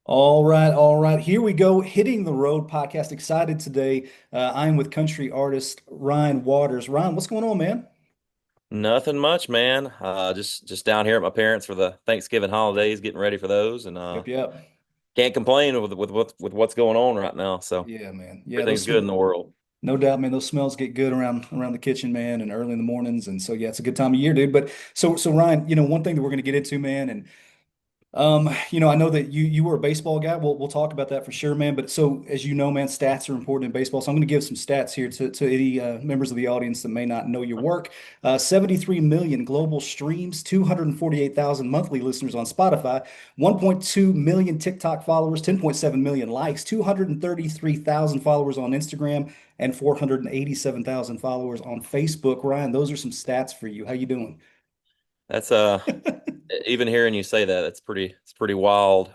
All right, all right. Here we go. Hitting the Road podcast. Excited today. I'm with country artist Ryan Waters. Ryan, what's going on, man? Nothing much, man. Just down here at my parents for the Thanksgiving holidays, getting ready for those, and Yep, yep. can't complain with what's going on right now. So Yeah, man. Yeah, everything's good in the world. no doubt, man. Those smells get good around the kitchen, man, and early in the mornings. And so yeah, it's a good time of year, dude. But so Ryan, one thing that we're gonna get into, man, and I know that you were a baseball guy. We'll talk about that for sure, man. But so as you know, man, stats are important in baseball. So I'm going to give some stats here to any members of the audience that may not know your work. 73 million global streams, 248,000 monthly listeners on Spotify, 1.2 million TikTok followers, 10.7 million likes, 233,000 followers on Instagram, and 487,000 followers on Facebook. Ryan, those are some stats for you. How you doing? That's even hearing you say that, it's pretty wild.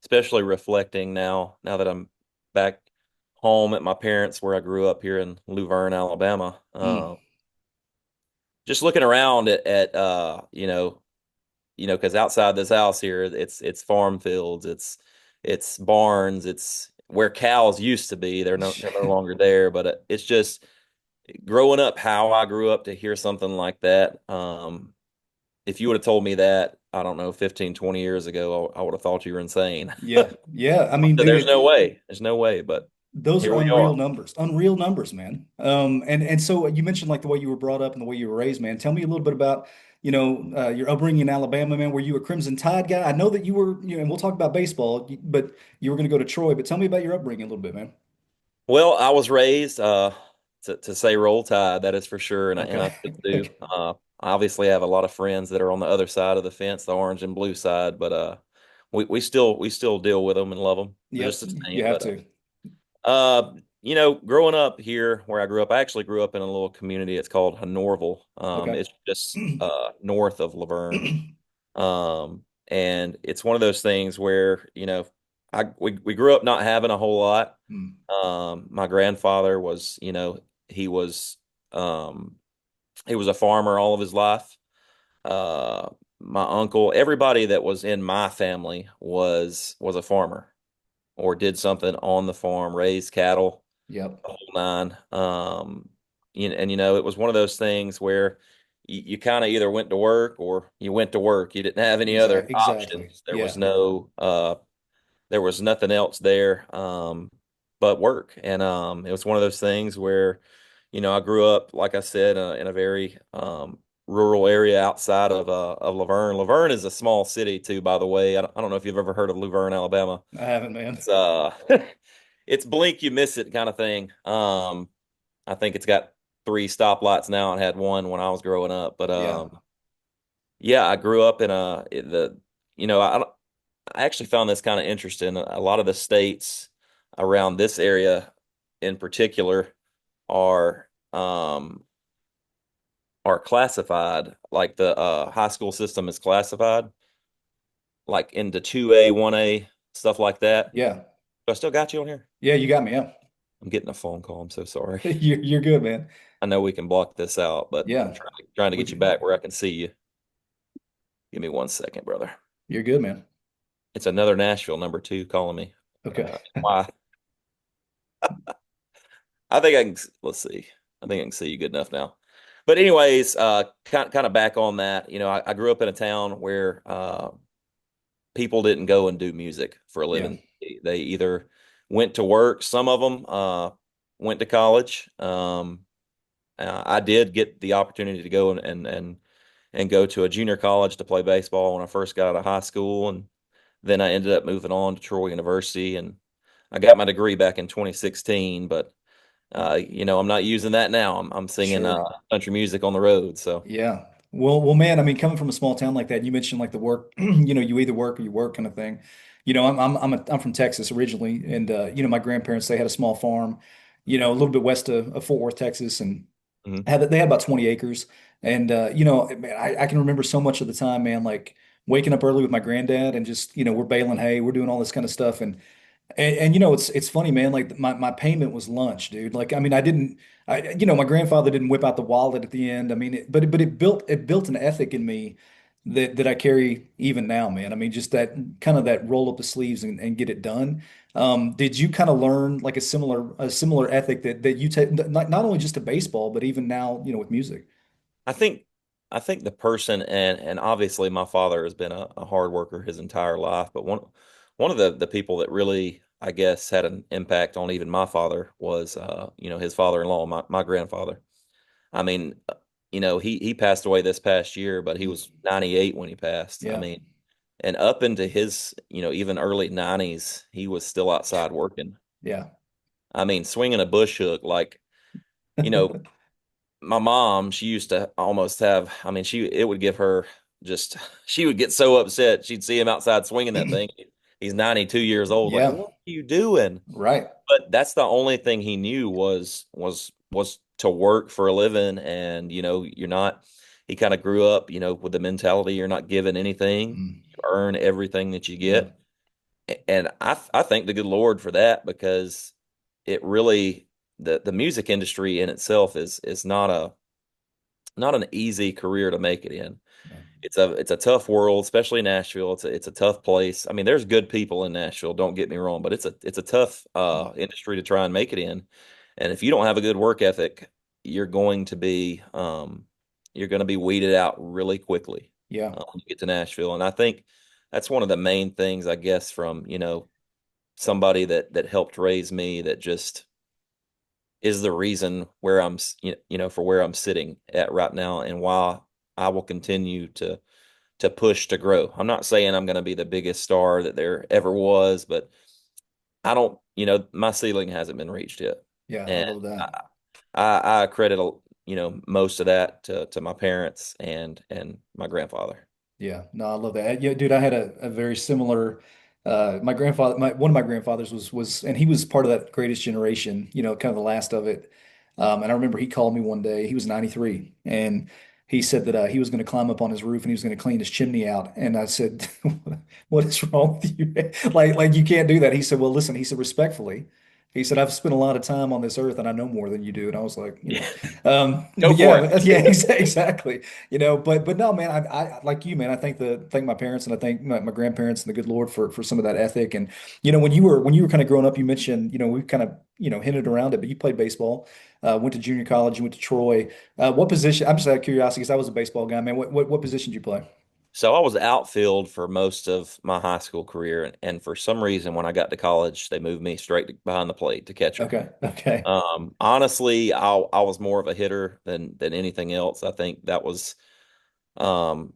Especially reflecting now that I'm back home at my parents where I grew up here in Luverne, Alabama. Mm, Just looking around at because outside this house here, it's farm fields, it's barns, it's where cows used to be. They're no longer there, but it's just growing up how I grew up to hear something like that. If you would have told me that, I don't know, 15, 20 years ago, I would have thought you were insane. yeah, yeah. I mean, dude, There's no way. There's no way, but those here are we are. unreal numbers, man. And so you mentioned like the way you were brought up and the way you were raised, man. Tell me a little bit about, your upbringing in Alabama, man. Were you a Crimson Tide guy? I know that you were, and we'll talk about baseball, but you were going to go to Troy. But tell me about your upbringing a little bit, man. Well, I was raised to say roll tide, that is for sure, and I Okay. still do. Okay. I obviously have a lot of friends that are on the other side of the fence, the orange and blue side, but we still deal with them and love them just Yep. the You same. have But to. growing up here where I grew up, I actually grew up in a little community. It's called Honorville. Okay. It's just north of Laverne. And it's one of those things where, we grew up not having a whole lot. Hmm. My grandfather was, he was um he was a farmer all of his life. Uh my uncle, everybody that was in my family was a farmer or did something on the farm, raised cattle, Yep. the whole nine. It was one of those things where you kind of either went to work or you went to work. You didn't have any other Exactly. options. There was Yeah. nothing else there but work. And it was one of those things where, I grew up, like I said, in a very rural area outside of Laverne. Laverne is a small city too, by the way. I don't know if you've ever heard of Luverne, Alabama. I haven't, man. It's it's blink you miss it kind of thing. I think it's got three stoplights now and had one when I was growing up. But Yeah. yeah, I grew up in the you know I actually found this kind of interesting. A lot of the states around this area in particular are um are classified like the high school system is classified like into 2A, 1A, stuff like that. Yeah. Do I still got you on here? Yeah. You got me. Yeah. I'm getting a phone call. I'm so sorry. You're good, man. I know we can block this out, but I'm Yeah. trying to We get you can. back where I can see you. Give me 1 second, brother. You're good, man. It's another Nashville number two calling me. Okay. Why? I think I can. Let's see. I think I can see you good enough now. But anyways, kind of back on that. I grew up in a town where people didn't go and do music for a Yeah. living. They either went to work. Some of them went to college. I did get the opportunity to go and go to a junior college to play baseball when I first got out of high school, and then I ended up moving on to Troy University, and I got my degree back in 2016. But I'm not using that now. I'm singing Sure. country music on the road. So Yeah. Well, man, I mean, coming from a small town like that, you mentioned like the work, you either work or you work kind of thing. I'm from Texas originally, and my grandparents they had a small farm, a little bit west of Fort Worth, Texas, and mhm. they had about 20 acres. And man, I can remember so much of the time, man, like waking up early with my granddad and just, we're baling hay, we're doing all this kind of stuff, and it's funny, man. Like my payment was lunch, dude. Like I mean, I didn't, my grandfather didn't whip out the wallet at the end. I mean, but it built an ethic in me that I carry even now, man. I mean, just that kind of that roll up the sleeves and get it done. Did you kind of learn like a similar ethic that you take not only just to baseball, but even now, with music? I think I think the person and obviously my father has been a hard worker his entire life, but one of the people that really I guess had an impact on even my father was his father-in-law, my grandfather. I mean, he passed away this past year, but he Mm. was 98 when he passed. I Yeah, mean, and up into his, even early 90s, he was still outside working. yeah, I mean, swinging a bush hook like, you know, my mom, she used to almost have, I mean, it would give her just, she would get so upset. She'd see him outside swinging that thing. He's 92 years old. Like, yeah, what are you doing? right. But that's the only thing he knew was to work for a living. And, you're not, he kind of grew up, with the mentality you're not given anything. Mm. You earn everything that you Yeah, get. And I thank the good Lord for that because it really, the music industry in itself is not an easy career to make it in. yeah, It's a tough world, especially Nashville. It's a tough place. I mean, there's good people in Nashville, don't get me wrong, but it's a tough mm. industry to try and make it in. And if you don't have a good work ethic, you're going to be you're going to be weeded out really quickly Yeah, when you get to Nashville. And I think that's one of the main things, I guess, from somebody that helped raise me that just is the reason where for where I'm sitting at right now and why I will continue to push to grow. I'm not saying I'm going to be the biggest star that there ever was, but I don't, my ceiling hasn't been reached yet. yeah. I And love I, that. I credit, most of that to my parents and my grandfather. Yeah, no, I love that. Yeah, dude, I had a very similar my grandfather one of my grandfathers was and he was part of that greatest generation, kind of the last of it. And I remember he called me one day, he was 93, and he said that he was going to climb up on his roof and he was going to clean his chimney out. And I said, "What is wrong with you? Like you can't do that." He said, "Well, listen," he said, "respectfully." He said, "I've spent a lot of time on this earth and I know more than you do." And I was like, Yeah. Go but for yeah, it. yeah, exactly. But no, man, I like you, man. I thank my parents and I thank my grandparents and the good Lord for some of that ethic. And when you were kind of growing up, you mentioned, we kind of hinted around it, but you played baseball, went to junior college, you went to Troy. What position? I'm just out of curiosity because I was a baseball guy, man. What position did you play? So I was outfield for most of my high school career, and for some reason, when I got to college, they moved me straight behind the plate to catcher. Okay, okay, Honestly, I was more of a hitter than anything else. I think that was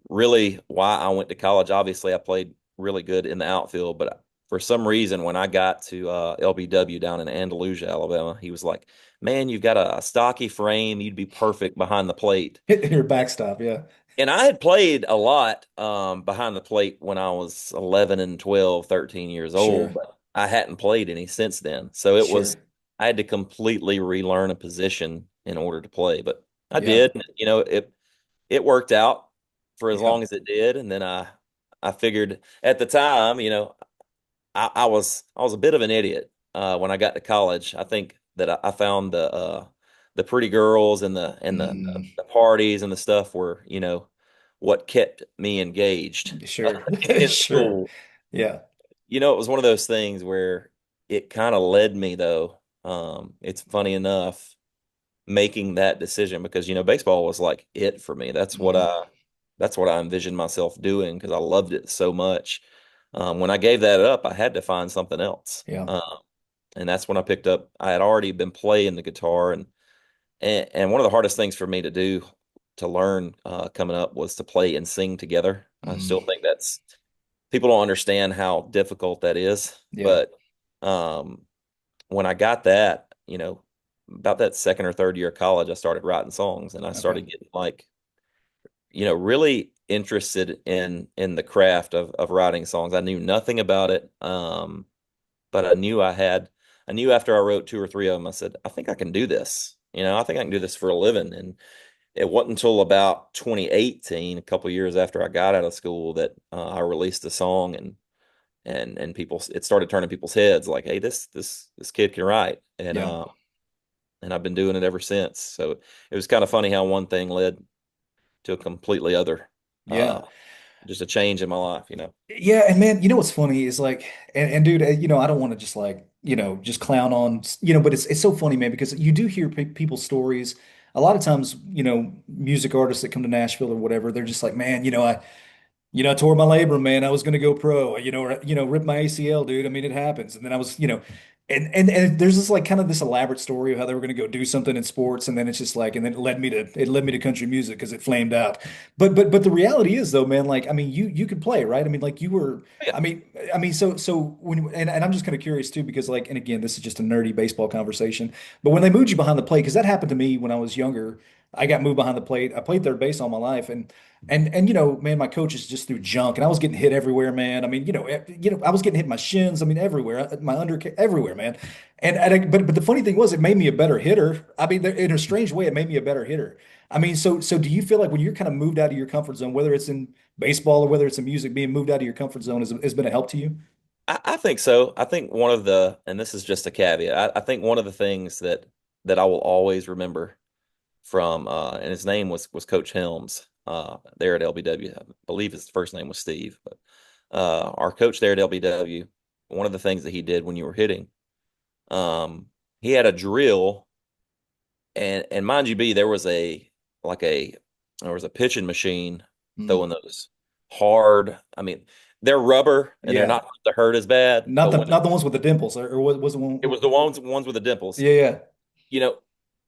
really why I went to college. Obviously, I played really good in the outfield, but for some reason, when I got to LBW down in Andalusia, Alabama, he was like, "Man, you've got a stocky frame. You'd be perfect behind the plate." hit your backstop, yeah, And I had played a lot behind the plate when I was 11 and 12, 13 years old, sure, but I hadn't played any since then. So sure, I had to completely relearn a position in order to play, but I yeah, did. It worked out for as yeah, long as it did. And then I figured at the time, I was a bit of an idiot when I got to college. I think that I found the pretty girls and mm, the parties and the stuff were what kept me engaged sure, in sure, school. yeah, It was one of those things where it kind of led me though. It's funny enough making that decision because baseball was like it for me. mm, That's what I envisioned myself doing because I loved it so much. When I gave that up, I had to find something else. yeah, And that's when I picked up. I had already been playing the guitar, and one of the hardest things for me to do to learn coming up was to play and sing together. I mm, still think that's people don't understand how difficult that is, yeah, but um, when I got that, about that second or third year of college, I started writing songs and I okay, started getting like, really interested in the craft of writing songs. I knew nothing about it. But I knew after I wrote two or three of them, I said, I think I can do this. I think I can do this for a living. And it wasn't until about 2018, a couple of years after I got out of school, that I released a song and people, it started turning people's heads like, hey, this kid can write. yeah, And I've been doing it ever since. So it was kind of funny how one thing led to a completely other. Uh, yeah. just a change in my life, Yeah, and man, you know what's funny is like, and dude, I don't want to just like, just clown on, but it's so funny, man, because you do hear pe people's stories. A lot of times, music artists that come to Nashville or whatever, they're just like, man, I tore my labrum, man. I was going to go pro, or, rip my ACL, dude. I mean, it happens. And then I was, and there's this like kind of this elaborate story of how they were going to go do something in sports, and then it's just like, and then it led me to country music because it flamed out. But the reality is though, man, like I mean, you could play, right? I mean, like you were, Yeah. I mean, so when and I'm just kind of curious too because like, and again, this is just a nerdy baseball conversation, but when they moved you behind the plate, because that happened to me when I was younger. I got moved behind the plate. I played third base all my life, and man, my coaches just threw junk, and I was getting hit everywhere, man. I mean, I was getting hit in my shins. I mean, everywhere, my under, everywhere, man. But the funny thing was, it made me a better hitter. I mean, in a strange way, it made me a better hitter. I mean, so do you feel like when you're kind of moved out of your comfort zone, whether it's in baseball or whether it's in music, being moved out of your comfort zone has been a help to you? I think so. I think one of the, and this is just a caveat, I think one of the things that I will always remember from, and his name was Coach Helms, there at LBW. I believe his first name was Steve, but our coach there at LBW, one of the things that he did when you were hitting, um, he had a drill, and mind you, there was like a there was a pitching machine Mm. throwing those hard. I mean, they're rubber and they're Yeah, not to hurt as bad, not but the when not the ones with the dimples, or was the it was one? the ones with the dimples, Yeah, yeah, you know,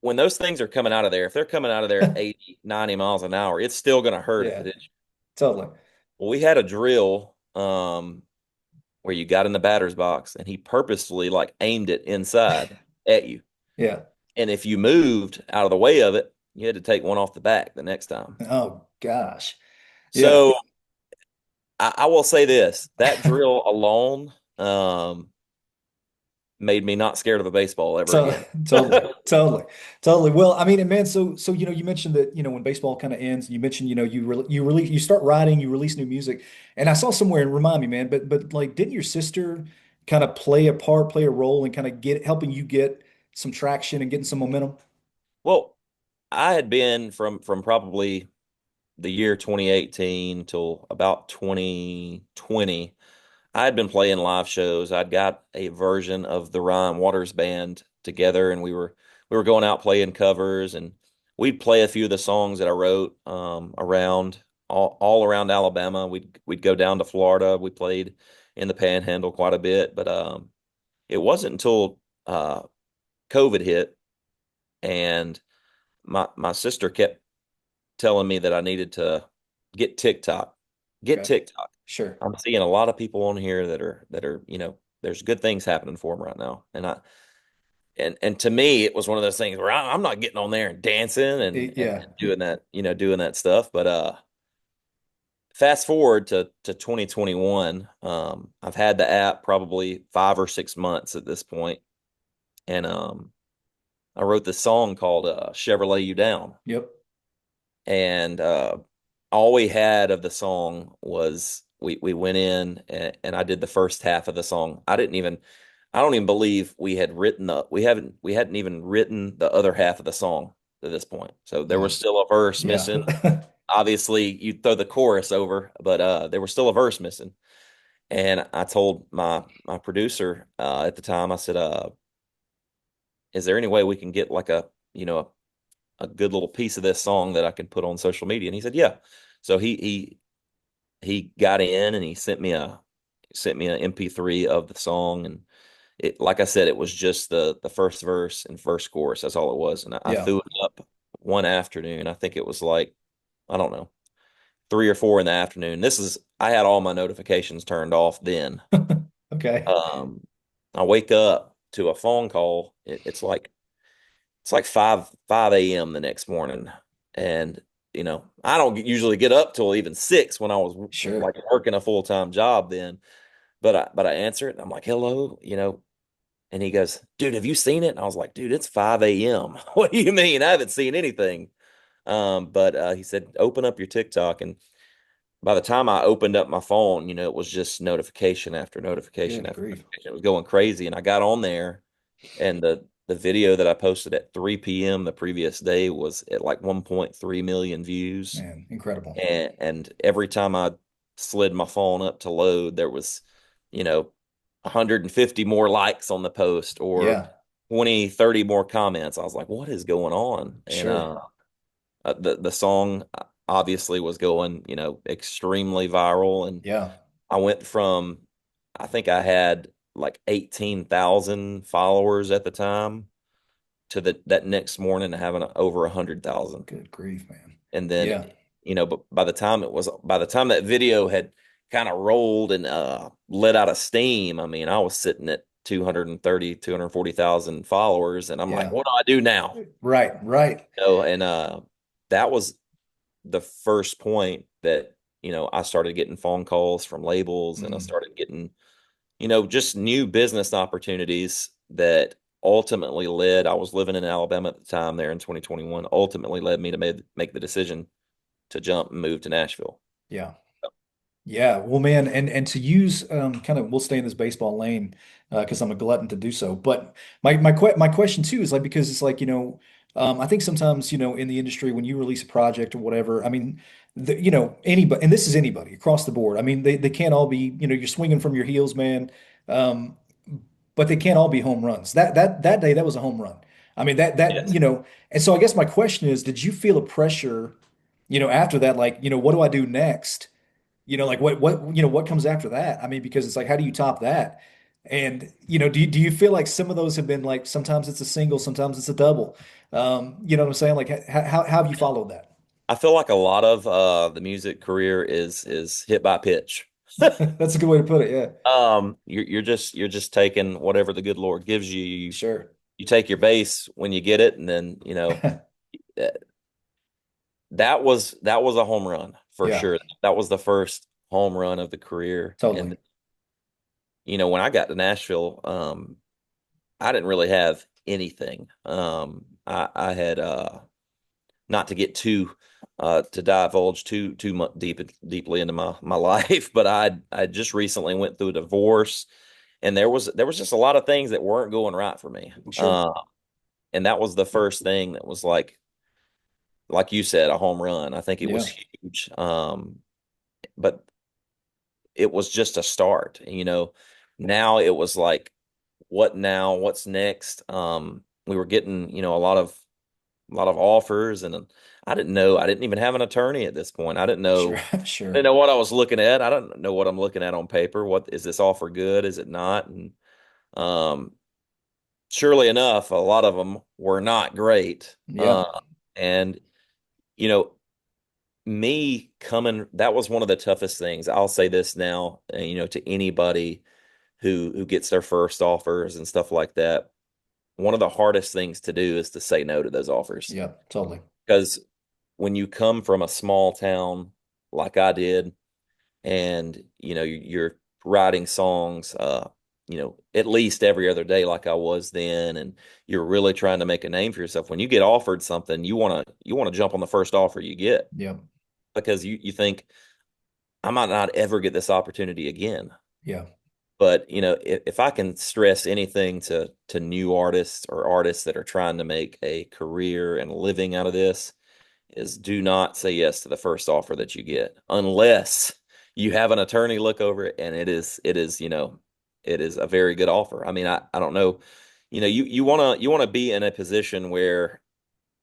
when those things are coming out of there, if they're coming out of there 80, 90 miles an hour, it's still going to hurt if yeah, it is. totally. Well, we had a drill where you got in the batter's box and he purposefully like aimed it inside at you. Yeah. And if you moved out of the way of it, you had to take one off the back the next time. Oh gosh. Yeah. So I will say this, that drill alone made me not scared of a baseball ever So again. totally, totally, totally. Well, I mean, and man, so you mentioned that when baseball kind of ends, you mentioned you start writing, you release new music, and I saw somewhere and remind me, man, but like, didn't your sister kind of play a role in kind of get helping you get some traction and getting some momentum? Well, I had been from probably the year 2018 till about 2020. I had been playing live shows. I'd got a version of the Ryan Waters band together, and we were going out playing covers, and we'd play a few of the songs that I wrote around all around Alabama. We'd go down to Florida. We played in the Panhandle quite a bit, but it wasn't until COVID hit, and my sister kept telling me that I needed to get TikTok. Get Okay, TikTok. sure. I'm seeing a lot of people on here that are, there's good things happening for them right now. And to me, it was one of those things where I'm not getting on there and dancing and Yeah. doing that, doing that stuff. But fast forward to 2021, I've had the app probably 5 or 6 months at this point, and I wrote this song called "Chevrolet You Down." Yep. And all we had of the song was we went in and I did the first half of the song. I don't even believe we hadn't even written the other half of the song to this point. So there was Man. still a verse Yeah. missing. Obviously, you throw the chorus over, but there was still a verse missing. And I told my producer at the time, I said, "Is there any way we can get like a good little piece of this song that I can put on social media?" And he said, "Yeah." So he got in and he sent me an MP3 of the song, and it, like I said, it was just the first verse and first chorus. That's all it was, and I Yeah. threw it up one afternoon. I think it was like, I don't know, 3 or 4 in the afternoon. I had all my notifications turned off then. Okay. Um, I wake up to a phone call. It's like 5 a.m. the next morning, and I don't usually get up till even 6 when I was Sure. like working a full-time job then. But I answer it, and I'm like, "Hello," and he goes, "Dude, have you seen it?" And I was like, "Dude, it's 5 a.m. What do you mean? I haven't seen anything." But he said, "Open up your TikTok," and by the time I opened up my phone, it was just notification after notification Good after grief. notification. It was going crazy, and I got on there, and the video that I posted at 3 p.m. the previous day was at like 1.3 million views. Man, incredible. And every time I slid my phone up to load, there was, you know, 150 more likes on the post or Yeah, 20, 30 more comments. I was like, what is going on? And sure. the song obviously was going, extremely viral. And Yeah. I went from, I think I had like 18,000 followers at the time to that next morning having over 100,000. Good grief, man. And then, Yeah. but by the time that video had kind of rolled and let out of steam, I mean, I was sitting at 230, 240,000 followers. And I'm like, Yeah. what do I do now? Right, right. And that was the first point that, I started getting phone calls from labels and I Mm, started getting, just new business opportunities that ultimately I was living in Alabama at the time there in 2021, ultimately led me to make the decision to jump and move to Nashville. yeah. Yeah, well, man, and to use kind of we'll stay in this baseball lane because I'm a glutton to do so. But my question too is like because it's like I think sometimes in the industry when you release a project or whatever, I mean anybody, and this is anybody across the board. I mean they can't all be you're swinging from your heels, man, um, but they can't all be home runs. That day that was a home run. I mean that Yes. and so I guess my question is, did you feel a pressure after that like what do I do next? Like what comes after that? I mean, because it's like, how do you top that? And do you feel like some of those have been like sometimes it's a single, sometimes it's a double? You know what I'm saying? Like how have you followed that? I feel like a lot of the music career is hit by pitch. That's a good way to put it. Yeah, You're just taking whatever the good Lord gives you. sure. You take your base when you get it, and then eh, that was a home run for Yeah, sure. That was the first home run of the career. totally. And when I got to Nashville, I didn't really have anything. I had not to get too to divulge too much deeply into my life, but I just recently went through a divorce, and there was just a lot of things that weren't going right for me. Sure. And that was the first thing that was like you said, a home run. I think it was Yeah, huge. But it was just a start. Now it was like, what now? What's next? We were getting, a lot of offers, and I didn't know. I didn't even have an attorney at this point. I didn't sure, know. I didn't sure. know what I was looking at. I don't know what I'm looking at on paper. What is this offer good? Is it not? And um, surely enough, a lot of them were not great. Yeah, And you know, me coming, that was one of the toughest things. I'll say this now, to anybody who gets their first offers and stuff like that. One of the hardest things to do is to say no to those offers yeah, totally. because when you come from a small town like I did, and you're writing songs, at least every other day like I was then, and you're really trying to make a name for yourself. When you get offered something, you want to jump on the first offer you get Yeah, because you think I might not ever get this opportunity again. yeah, But if I can stress anything to new artists or artists that are trying to make a career and a living out of this, is do not say yes to the first offer that you get unless you have an attorney look over it and it is a very good offer. I mean, I don't know, you want to be in a position where,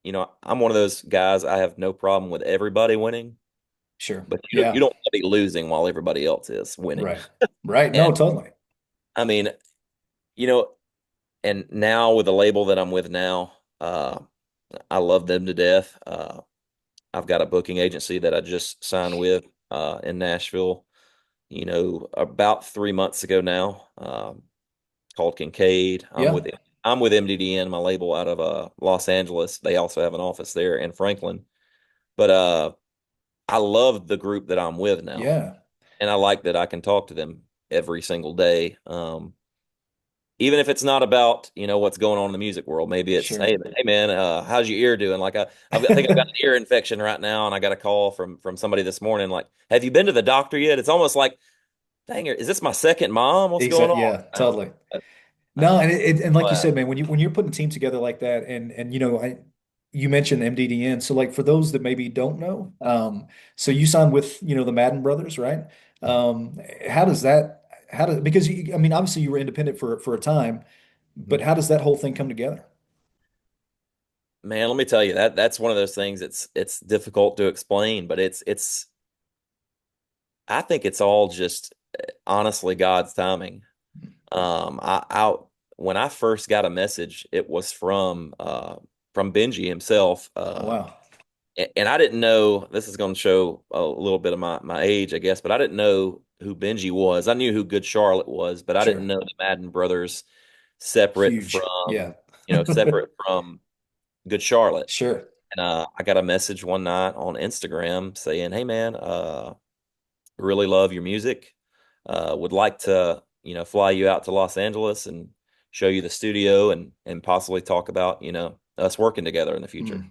I'm one of those guys. I have no problem with everybody winning, sure. but you Yeah, don't want to be losing while everybody else is winning. right, right. And No, totally. I mean, you know, and now with the label that I'm with now, I love them to death. I've got a booking agency that I just signed with in Nashville, about 3 months ago now, called Kincaid. Yeah, I'm with MDDN, my label out of Los Angeles. They also have an office there in Franklin. But I love the group that I'm with now, yeah, and I like that I can talk to them every single day. Even if it's not about what's going on in the music world. Maybe it's, sure. hey man, how's your ear doing? Like I think I've got an ear infection right now, and I got a call from somebody this morning, like, have you been to the doctor yet? It's almost like, dang it, is this my second mom? What's going Exactly. on? Yeah, totally. I'm No, and like, and like you "Wow." said, man, when you're putting a team together like that, and you mentioned MDDN, so like for those that maybe don't know, so you signed with the Madden brothers, right? Um, how does that, because I mean, obviously you were independent for a time, but Mhm. how does that whole thing come together? Man, let me tell you that's one of those things. It's difficult to explain, but it's I think it's all just honestly God's timing. I when I first got a message, it was from Benji himself. Oh, wow. And I didn't know, this is going to show a little bit of my age, I guess, but I didn't know who Benji was. I knew who Good Charlotte was, but I didn't Sure. know the Madden brothers separate Huge. from, Yeah. separate from Good Charlotte. Sure. And I got a message one night on Instagram saying, "Hey man, really love your music. Would like to, fly you out to Los Angeles and show you the studio and possibly talk about, us working together in the future." Mm.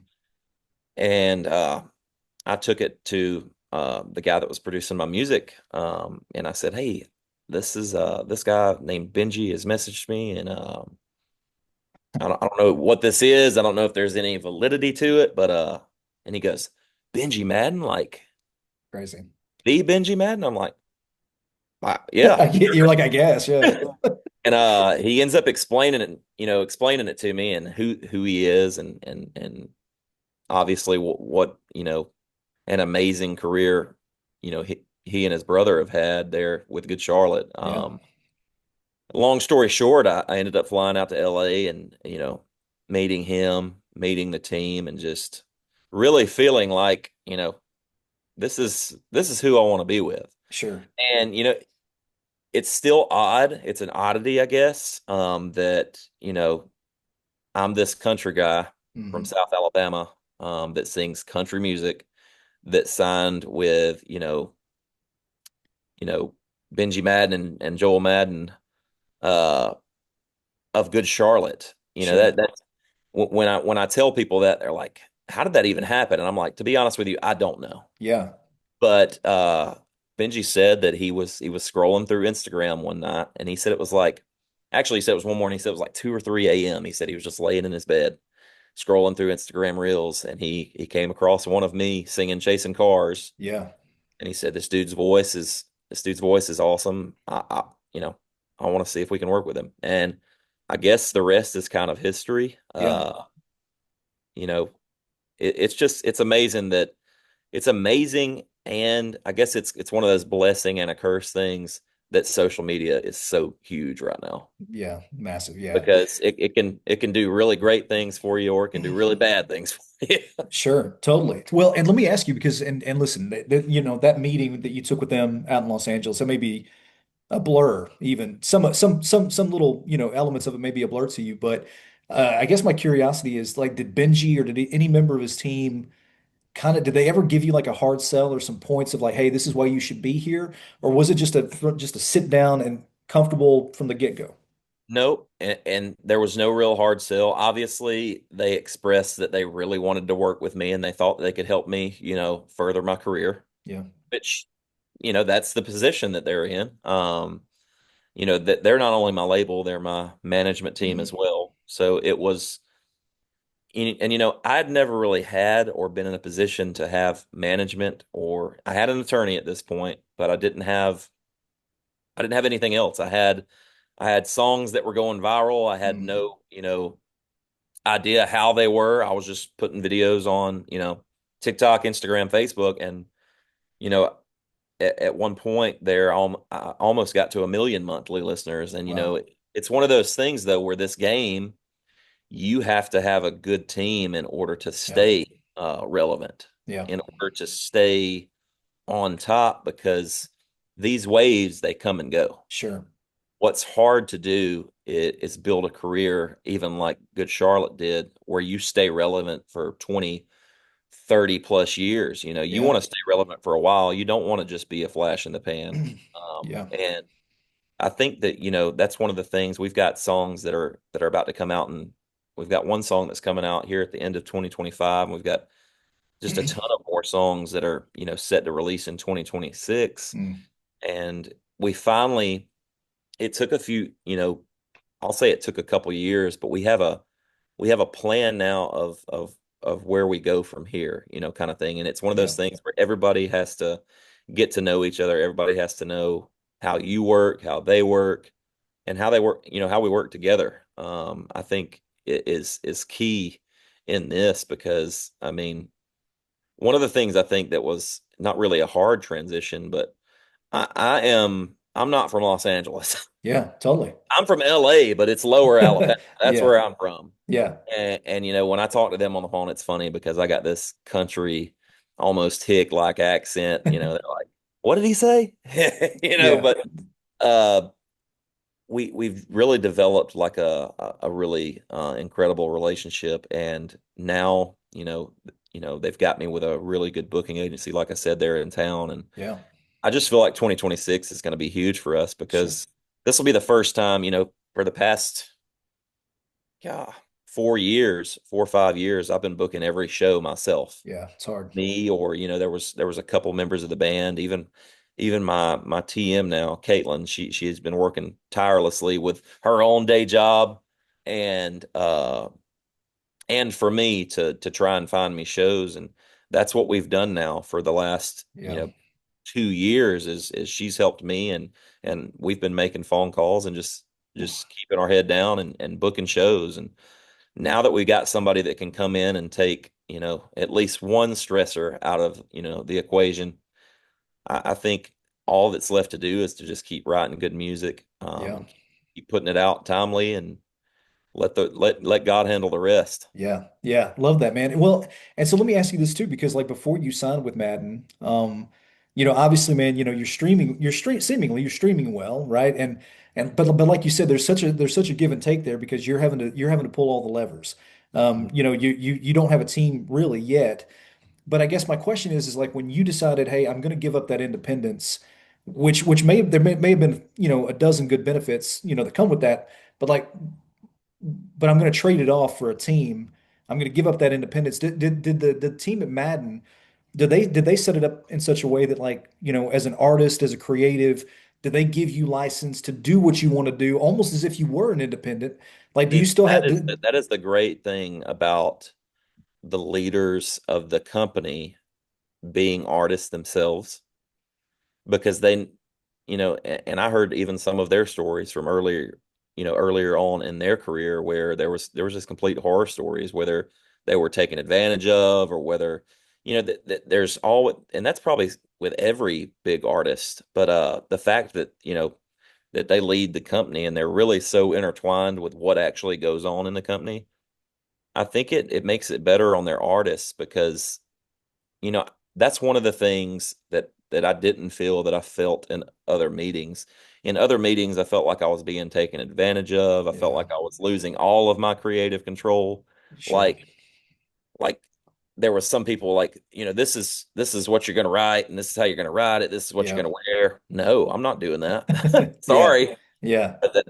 And I took it to the guy that was producing my music, and I said, "Hey, this guy named Benji has messaged me, and I don't know what this is. I don't know if there's any validity to it, but and he goes, Benji Madden, like Crazy. the Benji Madden." I'm like, yeah. You're like, I guess, yeah. And he ends up explaining it to me and who he is and obviously what an amazing career he and his brother have had there with Good Charlotte. Yeah. Long story short, I ended up flying out to LA and meeting him, meeting the team, and just really feeling like this is who I want to be with. Sure. And it's still odd. It's an oddity, I guess, that I'm this country guy from Hmm. South Alabama that sings country music that signed with you know, Benji Madden and Joel Madden uh, of Good Charlotte. Sure. That when I tell people that, they're like, "How did that even happen?" And I'm like, to be honest with you, I don't know. Yeah. But Benji said that he was scrolling through Instagram one night, and he said it was like, actually, he said it was one morning. He said it was like 2 or 3 a.m. He said he was just laying in his bed scrolling through Instagram Reels, and he came across one of me singing "Chasing Cars," Yeah. and he said, "This dude's voice is awesome. I want to see if we can work with him." And I guess the rest is kind of history. Yeah. You know, it's amazing that it's amazing, and I guess it's one of those blessing and a curse things that social media is so huge right now Yeah. Massive. Yeah. because it can do really great things for you or it can do really bad things for you. Sure, totally. Well, and let me ask you because and listen, that meeting that you took with them out in Los Angeles, it may be a blur even. Some little, elements of it may be a blur to you, but I guess my curiosity is like, did Benji or any member of his team did they ever give you like a hard sell or some points of like, hey, this is why you should be here? Or was it just a sit down and comfortable from the get-go? Nope. And there was no real hard sell. Obviously, they expressed that they really wanted to work with me and they thought they could help me, further my career, Yeah. which, that's the position that they're in. That they're not only my label, they're my management team as Hmm. well. So it was, and I'd never really had or been in a position to have management or I had an attorney at this point, but I didn't have anything else. I had songs that were going viral. I had Mm. no, idea how they were. I was just putting videos on, TikTok, Instagram, Facebook, and you know, at one point there, I almost got to 1 million monthly listeners. And Wow. it's one of those things though, where this game, you have to have a good team in order to Yeah. stay relevant, Yeah. in order to stay on top, because these waves they come and go. Sure. What's hard to do is build a career, even like Good Charlotte did, where you stay relevant for 20, 30 plus years. You Yeah. want to stay relevant for a while. You don't want to just be a flash in the pan. Yeah. And I think that, that's one of the things. We've got songs that are about to come out, and we've got one song that's coming out here at the end of 2025. And we've got just a ton of more songs that are, set to release in 2026. Mm. And we finally, it took a few, I'll say it took a couple years, but we have a plan now of where we go from here, kind of thing. And it's one of Yeah. those things where everybody has to get to know each other. Everybody has to know how you work, how they work, and how they work, how we work together. I think it is key in this because I mean, one of the things I think that was not really a hard transition, but I'm not from Los Angeles. Yeah, totally. I'm from LA, but it's lower Alabama. That's Yeah, where I'm from. yeah. And when I talk to them on the phone, it's funny because I got this country, almost hick-like accent. They're like, "What did he say?" Yeah, But uh, we've really developed like a really incredible relationship, and now they've got me with a really good booking agency, like I said, there in town, and yeah, I just feel like 2026 is going to be huge for us sure. because this will be the first time, for the past, yeah, 4 years, 4 or 5 years, I've been booking every show myself. Yeah, it's hard. Me or, there was a couple members of the band, even my TM now, Caitlin, she has been working tirelessly with her own day job and for me to try and find me shows. And that's what we've done now for the last, Yeah, 2 years is she's helped me and we've been making phone calls and just keeping our head down and booking shows. And now that we got somebody that can come in and take, at least one stressor out of, the equation, I think all that's left to do is to just keep writing good music, yeah. keep putting it out timely and let God handle the rest. Yeah, yeah, love that, man. Well, and so let me ask you this too, because like before you signed with Madden, obviously, man, seemingly you're streaming well, right? But like you said, there's such a give and take there because you're having to pull all the levers. You don't have a team really yet, but I guess my question is like when you decided, hey, I'm going to give up that independence, which there may have been a dozen good benefits that come with that, but but I'm going to trade it off for a team. I'm going to give up that independence. Did the team at Madden, did they set it up in such a way that like, as an artist, as a creative, did they give you license to do what you want to do, almost as if you were an independent? Like, do you See, still that have is that is the great thing about the leaders of the company being artists themselves because and I heard even some of their stories from earlier on in their career where there was just complete horror stories, whether they were taken advantage of or whether, that there's all, and that's probably with every big artist, but the fact that, that they lead the company and they're really so intertwined with what actually goes on in the company, I think it makes it better on their artists because you know, that's one of the things that I didn't feel that I felt in other meetings. In other meetings, I felt like I was being taken advantage of. I felt yeah, like I was losing all of my creative control. sure. Like, like, there was some people like, this is what you're going to write, and this is how you're going to write it. This is what you're Yeah. going to wear. No, I'm not doing that. Yeah. Sorry. Yeah. But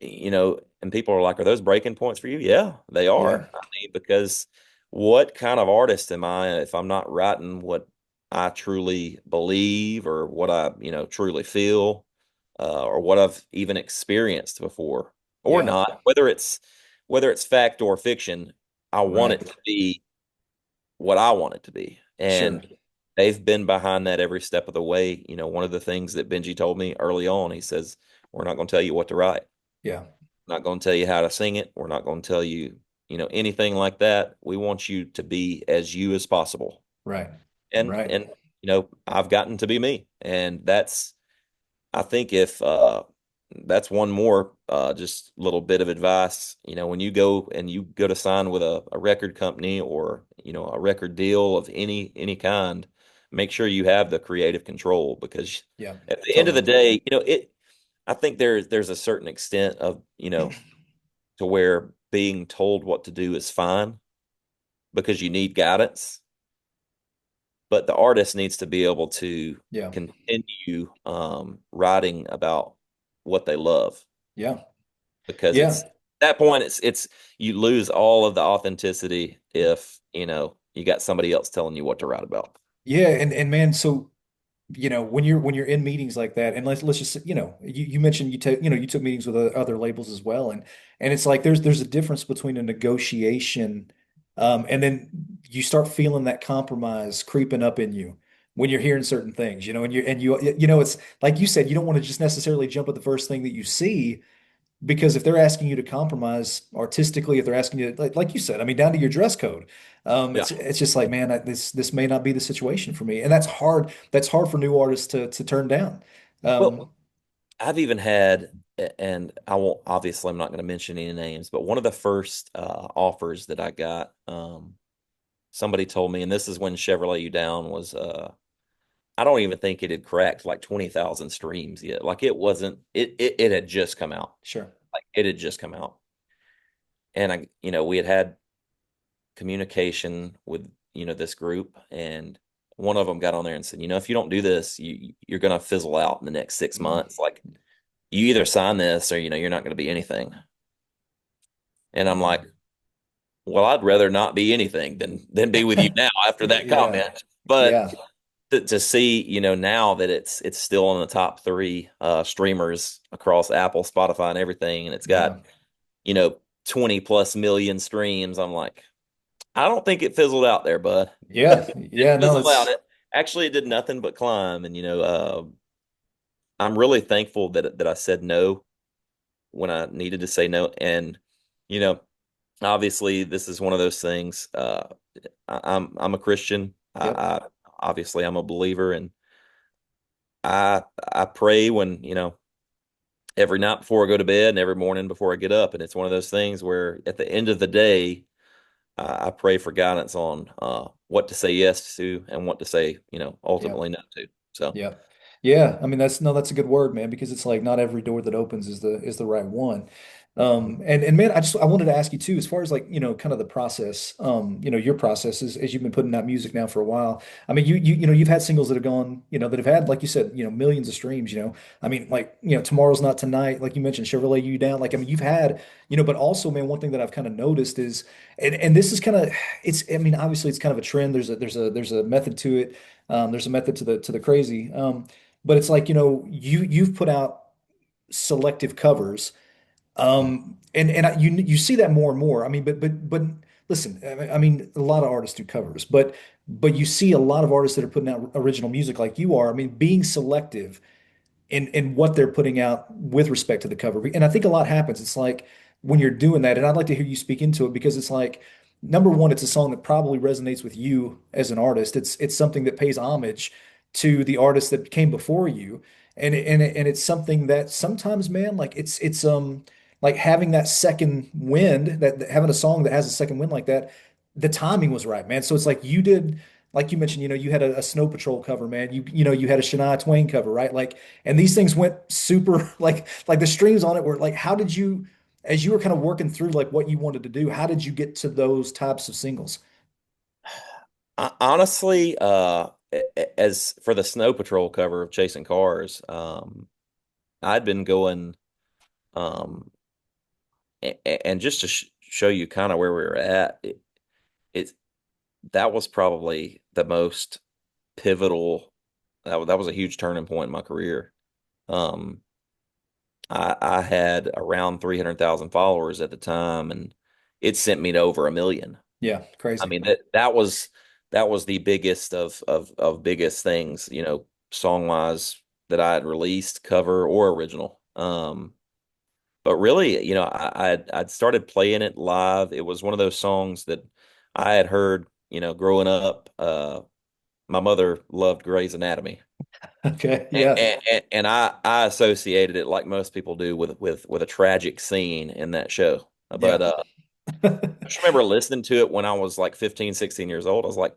and people are like, are those breaking points for you? Yeah, they Yeah. are. I mean, because what kind of artist am I if I'm not writing what I truly believe or what I, truly feel, or what I've even experienced before or Yeah. not, whether it's fact or fiction, I want Right. it to be what I want it to be. Sure. And they've been behind that every step of the way. One of the things that Benji told me early on, he says, we're not going to tell you what to write. Yeah. We're not going to tell you how to sing it. We're not going to tell you, anything like that. We want you to be as you as possible. Right. And Right. and I've gotten to be me. And I think if that's one more just little bit of advice, when you go to sign with a record company or a record deal of any kind, make sure you have the creative control because Yeah. at the end of Totally. the day, I think there's a certain extent of to where being told what to do is fine because you need guidance, but the artist needs to be able to Yeah. continue writing about what they love Yeah. because it's Yeah. at that point it's you lose all of the authenticity if you got somebody else telling you what to write about. Yeah. And man, so when you're in meetings like that, and let's just you mentioned you took meetings with other labels as well, and it's like there's a difference between a negotiation, and then you start feeling that compromise creeping up in you. when you're hearing certain things, and it's like you said, you don't want to just necessarily jump at the first thing that you see because if they're asking you to compromise artistically, if they're asking you, like you said, I mean, down to your dress code, Yeah. it's just like, man, this may not be the situation for me, and that's hard. That's hard for new artists to turn down. Um, Well, I've even had, and I won't, obviously, I'm not going to mention any names, but one of the first offers that I got, somebody told me, and this is when Chevrolet You Down was, I don't even think it had cracked like 20,000 streams yet. Like it wasn't, it had just come out. sure. Like it had just come out. And we had had communication with, this group, and one of them got on there and said, if you don't do this, you're going to fizzle out in the next 6 months. Like you either sign this or, you're not going to be anything. And I'm like, Mm. well, I'd rather not be anything than be with you now after that Yeah, comment. But yeah, to see, now that it's still on the top three streamers across Apple, Spotify, and everything, and it's yeah, got, you know, 20 plus million streams, I'm like, I don't think it fizzled out there, bud. yeah, Didn't yeah. No, fizzle out. that's It did nothing but climb. And I'm really thankful that I said no when I needed to say no. And you know, obviously, this is one of those things. I'm a Christian. yep, I obviously I'm a believer, and I pray when every night before I go to bed and every morning before I get up. And it's one of those things where at the end of the day, I pray for guidance on what to say yes to and what to say, yep. ultimately no to. So Yeah. Yeah. I mean, that's a good word, man, because it's like not every door that opens is the right one. And man, I wanted to ask you too, as far as like, kind of the process, your process as you've been putting out music now for a while. I mean, you've had singles that have gone, that have had, like you said, millions of streams. I mean, like, Tomorrow's Not Tonight, like you mentioned, Chevrolet You Down. Like, I mean, you've had, but also, man, one thing that I've kind of noticed is, and this is kind of, I mean, obviously it's kind of a trend. There's a method to it. There's a method to the crazy. But it's like, you've put out selective covers. You see that more and more. I mean, but listen, I mean, a lot of artists do covers, but you see a lot of artists that are putting out original music like you are. I mean, being selective in what they're putting out with respect to the cover. And I think a lot happens. It's like when you're doing that, and I'd like to hear you speak into it because it's like, number one, it's a song that probably resonates with you as an artist. It's something that pays homage to the artist that came before you. And it's something that sometimes, man, like it's like having that second wind, that having a song that has a second wind like that, the timing was right, man. So it's like you did, like you mentioned, you had a Snow Patrol cover, man. You had a Shania Twain cover, right? Like, and these things went super, like the strings on it were like, how did you, as you were kind of working through like what you wanted to do, how did you get to those types of singles? honestly, as for the Snow Patrol cover of Chasing Cars, I'd been going, um, and just to show you kind of where we were at, it that was probably the most pivotal. That was a huge turning point in my career. Um, I had around 300,000 followers at the time, and it sent me to over a million. Yeah, I crazy. mean that was the biggest of biggest things, song wise that I had released, cover or original. But really, I'd started playing it live. It was one of those songs that I had heard, growing up. My mother loved Grey's Anatomy. Okay. And, Yeah. and I associated it like most people do with a tragic scene in that show. But Yeah. I just remember listening to it when I was like 15, 16 years old. I was like,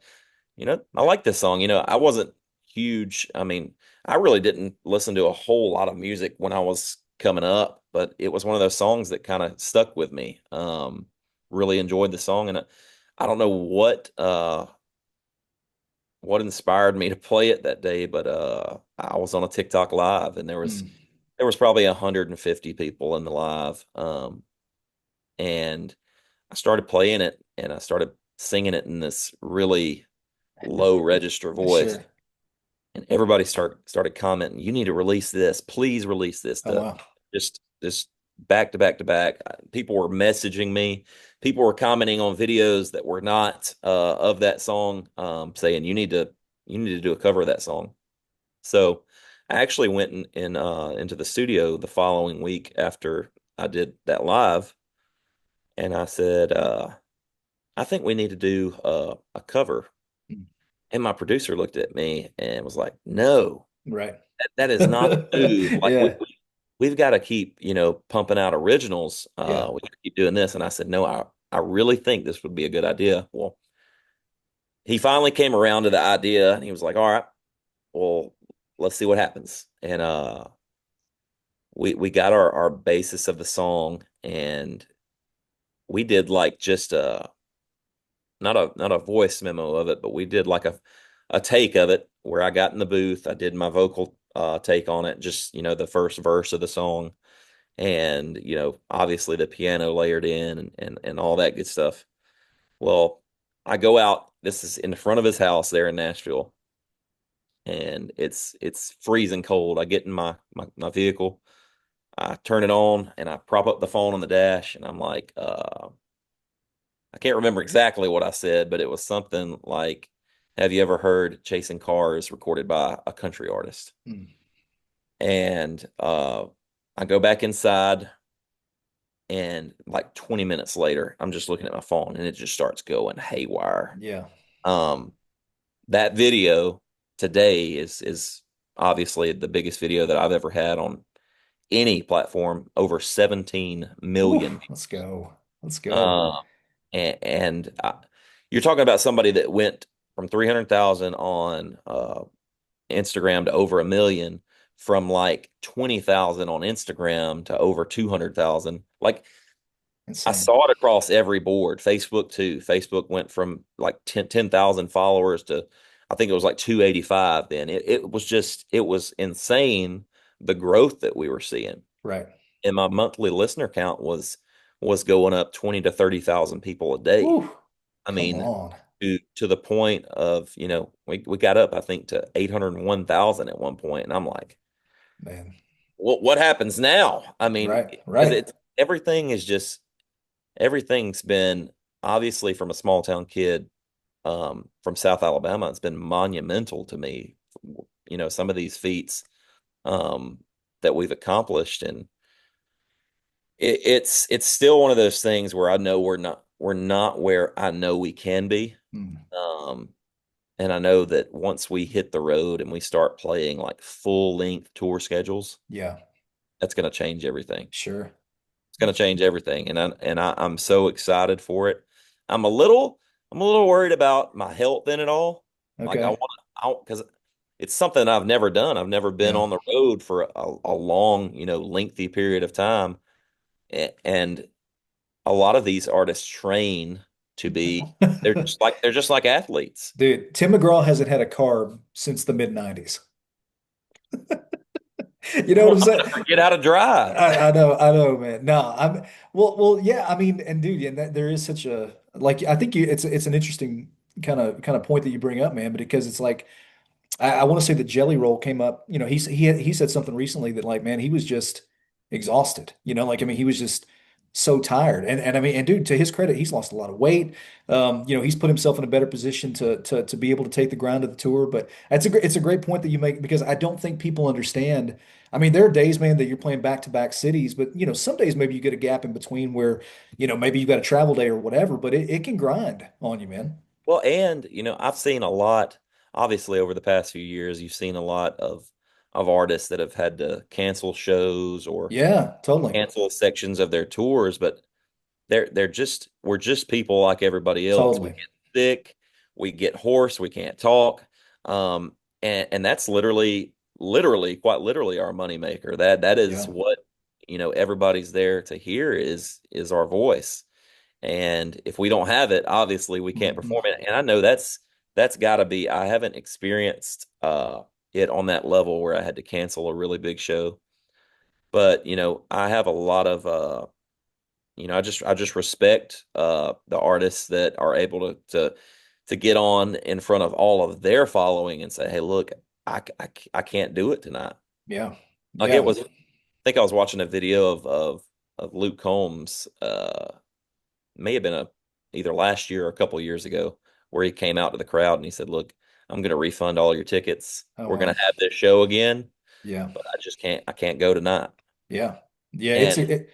I like this song. I wasn't huge. I mean, I really didn't listen to a whole lot of music when I was coming up, but it was one of those songs that kind of stuck with me. Really enjoyed the song, and I don't know what inspired me to play it that day, but I was on a TikTok live, and there was Mm. there was probably 150 people in the live, and I started playing it, and I started singing it in this really low register voice, Sure. and everybody started commenting, "You need to release this, please release this." Oh, wow. Just back to back to back. People were messaging me. People were commenting on videos that were not of that song, saying, "You need to." you need to do a cover of that song. So I actually went into the studio the following week after I did that live, and I said, I think we need to do a cover. Mm. And my producer looked at me and was like, "No, Right. that is not the move. Like Yeah. we've got to keep, pumping out originals. Yeah. We got to keep doing this." And I said, "No, I really think this would be a good idea." Well, he finally came around to the idea, and he was like, "All right, well, let's see what happens." And we got our basis of the song, and we did like just not a voice memo of it, but we did like a take of it where I got in the booth, I did my vocal take on it, just the first verse of the song, and obviously the piano layered in and all that good stuff. Well, I go out. This is in front of his house there in Nashville, and it's freezing cold. I get in my vehicle, I turn it on, and I prop up the phone on the dash, and I'm like, I can't remember exactly what I said, but it was something like, "Have you ever heard Chasing Cars recorded by a country artist?" Mm. And I go back inside, and like 20 minutes later, I'm just looking at my phone, and it just starts going haywire. Yeah. Um, that video today is obviously the biggest video that I've ever had on any platform, over 17 Whew, million. let's go. Let's go. Uh, and you're talking about somebody that went from 300,000 on Instagram to over a million, from like 20,000 on Instagram to over 200,000. Like, I Insane. saw it across every board. Facebook too. Facebook went from like 10,000 followers to, I think it was like 285 then. It was insane, the growth that we were seeing. Right. And my monthly listener count was going up 20 to 30,000 people a day. Whew, I come mean, on, to the point of, we got up, I think, to 801,000 at one point, and I'm like, man. what happens now? I mean, Right. because Right. it's everything is just everything's been, obviously, from a small town kid, from South Alabama, it's been monumental to me. Some of these feats that we've accomplished, and it's still one of those things where I know we're not where I know we can be. Mm. Um, and I know that once we hit the road and we start playing like full length tour schedules, Yeah. that's going to change everything. Sure. It's going to change everything, and I'm so excited for it. I'm a little worried about my health in it all. Like, I Okay. want to, because it's something I've never done. I've never been Yeah. on the road for a long, lengthy period of time, and a lot of these artists train to be. They're just like athletes. Dude, Tim McGraw hasn't had a carb since the mid 90s. You know what I'm I'm saying? gonna forget how to drive. I know, man. No, yeah. I mean, and dude, yeah, there is such a like. I think it's an interesting kind of point that you bring up, man. But because it's like, I want to say that Jelly Roll came up. He said something recently that like, man, he was just exhausted. Like I mean, he was just so tired. And I mean, and dude, to his credit, he's lost a lot of weight. He's put himself in a better position to be able to take the grind of the tour. But it's a great point that you make because I don't think people understand. I mean, there are days, man, that you're playing back-to-back cities, but some days maybe you get a gap in between where maybe you've got a travel day or whatever, but it can grind on you, man. Well, and I've seen a lot, obviously, over the past few years. You've seen a lot of artists that have had to cancel shows or Yeah, totally, cancel sections of their tours, but we're just people like everybody else. We totally. get sick, we get hoarse, we can't talk. And that's literally, quite literally, our moneymaker. That is Yeah. what everybody's there to hear, is our voice. And if we don't have it, obviously we can't Mhm. perform it. And I know that's got to be. I haven't experienced it on that level where I had to cancel a really big show, but I have a lot of I just respect the artists that are able to get on in front of all of their following and say, "Hey, look, I can't do it tonight." Yeah. Like, Yeah. I think I was watching a video of Luke Combs. May have been either last year or a couple years ago, where he came out to the crowd and he said, "Look, I'm going to refund all your tickets. Oh We're going wow. to have this show again, Yeah. but I can't go tonight. Yeah. Yeah. And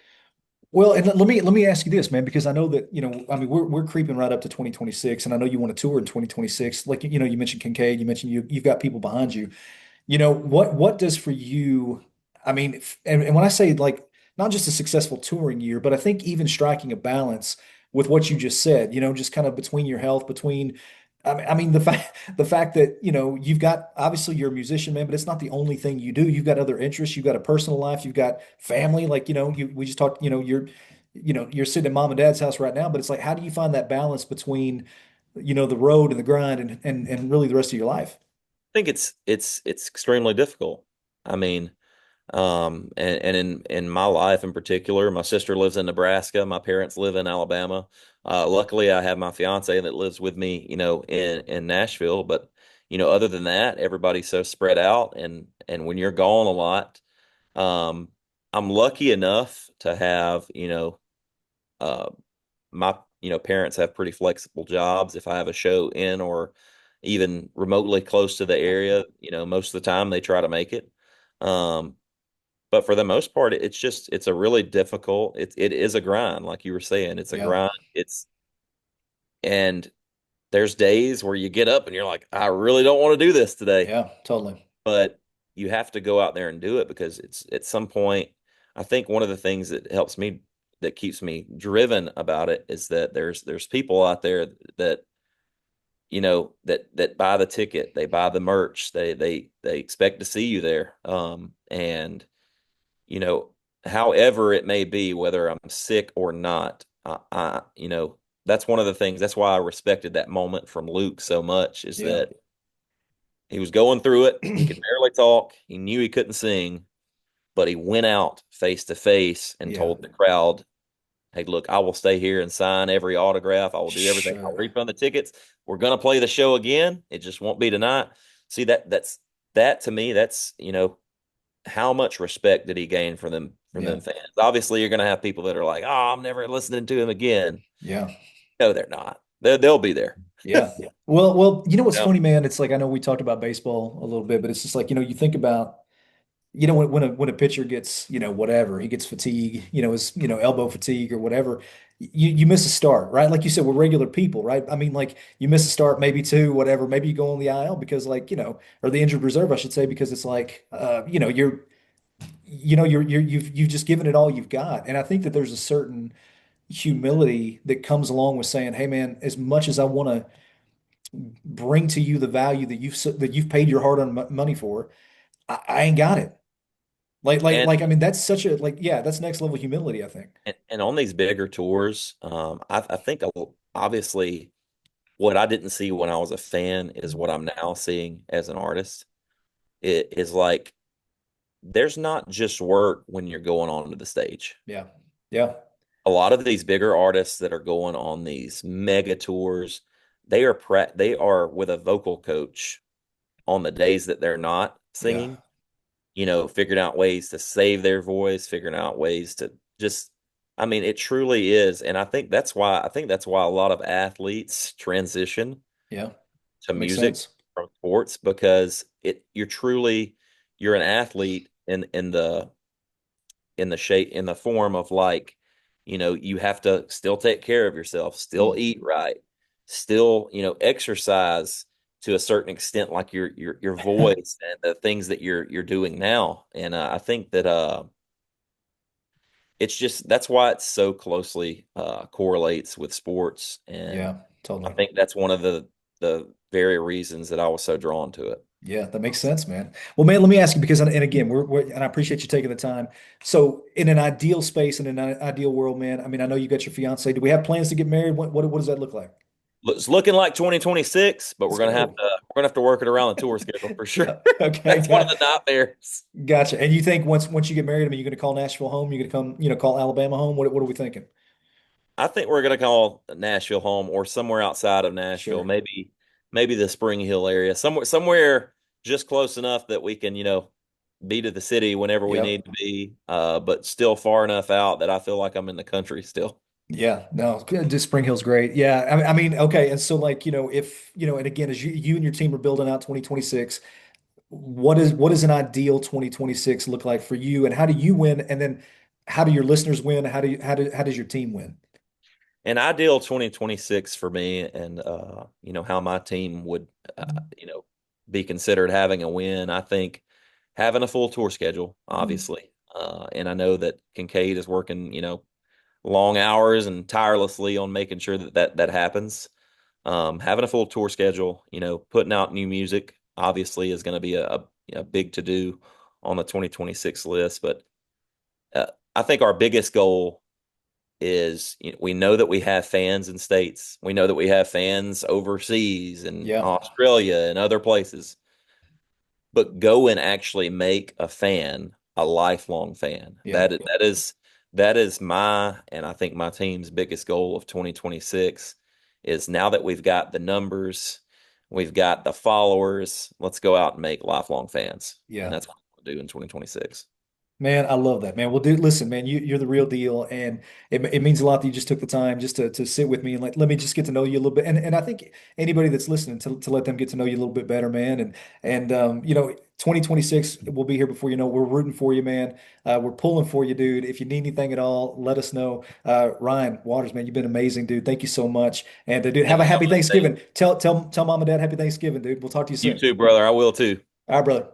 Well, and let me ask you this, man, because I know that, I mean, we're creeping right up to 2026, and I know you want to tour in 2026. Like, you mentioned Kincaid, you mentioned you've got people behind you. What does for you, I mean, and when I say like not just a successful touring year, but I think even striking a balance with what you just said, just kind of between your health, between I mean the fact that, you've got obviously you're a musician, man, but it's not the only thing you do. You've got other interests, you've got a personal life, you've got family, like, we just talked, you're sitting at mom and dad's house right now, but it's like, how do you find that balance between, the road and the grind and really the rest of your life? I think it's extremely difficult. I mean, and in my life in particular, my sister lives in Nebraska, my parents live in Alabama. Luckily, I have my fiance that lives with me, in Nashville. But other than that, everybody's so spread out, and when you're gone a lot, um, I'm lucky enough to have, uh, my parents have pretty flexible jobs. If I have a show in or even remotely close to the area, most of the time they try to make it. Um, but for the most part, it's a really difficult. It is a grind, like you were saying. It's a Yeah. grind. And there's days where you get up and you're like, I really don't want to do this today, Yeah, totally. but you have to go out there and do it because it's at some point. I think one of the things that helps me, that keeps me driven about it, is that there's people out there that that buy the ticket, they buy the merch, they expect to see you there, and you know, however it may be, whether I'm sick or not, that's one of the things. That's why I respected that moment from Luke so much, is Yeah. that he was going through it. He could barely talk. He knew he couldn't sing, but he went out face to face and Yeah. told the crowd, "Hey, look, I will stay here and sign every autograph. I will do everything. I'll Sure. refund the tickets. We're gonna play the show again. It just won't be tonight." See, that to me, that's how much respect did he gain from them Yeah. fans? Obviously, you're going to have people that are like, "Oh, I'm never listening to him again." Yeah. No, they're not. They'll be there. Yeah. Well, you know what's Yeah. funny, man? It's like I know we talked about baseball a little bit, but it's just like, you think about, when a pitcher gets, whatever, he gets fatigue, his, elbow fatigue or whatever, you miss a start, right? Like you said, we're regular people, right? I mean, like you miss a start, maybe two, whatever, maybe you go on the IL because like, or the injured reserve, I should say, because it's like, you've just given it all you've got. And I think that there's a certain humility that comes along with saying, "Hey, man, as much as I want to bring to you the value that you've paid your hard-earned money for, I ain't got it." And, I mean, that's such a like, yeah, that's next level humility, I think. and on these bigger tours, I think obviously what I didn't see when I was a fan is what I'm now seeing as an artist. It is like there's not just work when you're going onto the stage. Yeah, yeah, A lot of these bigger artists that are going on these mega tours, they are with a vocal coach on the days that they're not yeah, singing, figuring out ways to save their voice, figuring out ways to just, I mean, it truly is. And I think that's why a lot of athletes transition yeah. to Makes music sense. from sports, because you're an athlete in the shape, in the form of, like, you have to still take care of yourself, still Mm, eat right, still, exercise to a certain extent, like your voice and the things that you're doing now. And I think that it's just, that's why it's so closely correlates with sports. And yeah, I totally. think that's one of the very reasons that I was so drawn to it. Yeah, that makes sense, man. Well, man, let me ask you because, and again, and I appreciate you taking the time. So, in an ideal space, in an ideal world, man, I mean, I know you got your fiance. Do we have plans to get married? What does that look like? It's looking like 2026, but Let's we're gonna have go. to we're gonna have to work it around the tour schedule for sure. Okay, That's one of the nightmares. gotcha. And you think once you get married, I mean, you're going to call Nashville home? You're going to come, call Alabama home? What are we thinking? I think we're gonna call Nashville home, or somewhere outside of Nashville, Sure. maybe the Spring Hill area, somewhere just close enough that we can, be to the city whenever we need Yep. to be, but still far enough out that I feel like I'm in the country still. Yeah, no, just Spring Hill's great. Yeah, I mean, okay, and so like, if, and again, as you and your team are building out 2026, what is an ideal 2026 look like for you, and how do you win? And then how do your listeners win? How does your team win? An ideal 2026 for me, and how my team would be considered having a win. I think having a full tour schedule, obviously, and I know that Kincaid is working long hours and tirelessly on making sure that happens. Having a full tour schedule, putting out new music, obviously, is going to be a big to do on the 2026 list. But uh, I think our biggest goal is, we know that we have fans in states. We know that we have fans overseas in Yeah, Australia and other places, but go and actually make a fan a lifelong fan. yeah, That is my, and I think my team's biggest goal of 2026 is, now that we've got the numbers, we've got the followers, let's go out and make lifelong fans. And yeah. that's what we'll do in 2026. Man, I love that, man. Well, dude, listen, man, you're the real deal, and it means a lot that you just took the time just to sit with me and let me just get to know you a little bit. And I think anybody that's listening, to let them get to know you a little bit better, man. And 2026 will be here before you know. We're rooting for you, man. We're pulling for you, dude. If you need anything at all, let us know. Ryan Waters, man, you've been amazing, dude. Thank you so much. And dude, have Thank a you so happy much, Tate. Thanksgiving. Tell mom and dad happy Thanksgiving, dude. We'll talk to you You soon. too, brother. I will too. All right, brother.